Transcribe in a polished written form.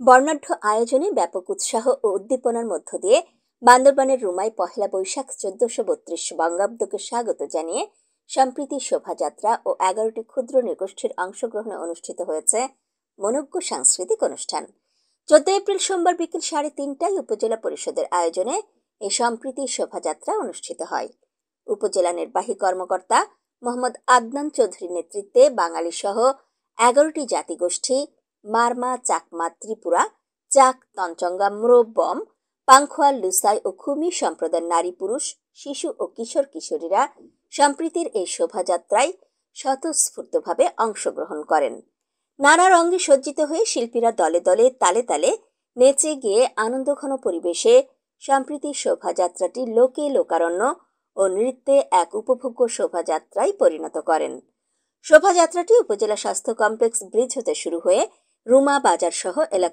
বর্ণাঢ্য আয়োজনে ব্যাপক উৎসাহ ও উদ্দীপনার মধ্য দিয়ে বান্দরবানের রুমায় পহেলা বৈশাখ ১৪৩২ বঙ্গাব্দকে স্বাগত জানিয়ে সম্প্রীতি শোভাযাত্রা ও ১১টি ক্ষুদ্র নৃগোষ্ঠীর অংশগ্রহণে অনুষ্ঠিত হয়েছে মনোজ্ঞ সাংস্কৃতিক অনুষ্ঠান। ১৪ এপ্রিল সোমবার বিকেল ৩:৩০টায় উপজেলা পরিষদের আয়োজনে এই সম্প্রীতি শোভাযাত্রা অনুষ্ঠিত হয়। উপজেলা নির্বাহী কর্মকর্তা মোহাম্মদ আদনান চৌধুরীর নেতৃত্বে বাঙালি সহ ১১টি জাতিগোষ্ঠী মারমা, চাকমা, ত্রিপুরা, চাক, তঞ্চঙ্গা, ম্রোবম, পাংখোয়া, লুসাই ও খুমি সম্প্রদায়ের নারী, পুরুষ, শিশু ও কিশোর কিশোরীরা সম্প্রীতির এই শোভাযাত্রায় স্বতঃস্ফূর্তভাবে অংশগ্রহণ করেন। নানা রঙে সজ্জিত হয়ে শিল্পীরা দলে দলে তালে তালে নেচে গিয়ে আনন্দঘন পরিবেশে সম্প্রীতি শোভাযাত্রাটি লোকে লোকারণ্য ও নৃত্যে এক উপভোগ্য শোভাযাত্রায় পরিণত করেন। শোভাযাত্রাটি উপজেলা স্বাস্থ্য কমপ্লেক্স ব্রিজ হতে শুরু হয়ে রুমা বাজার সহ এলাকা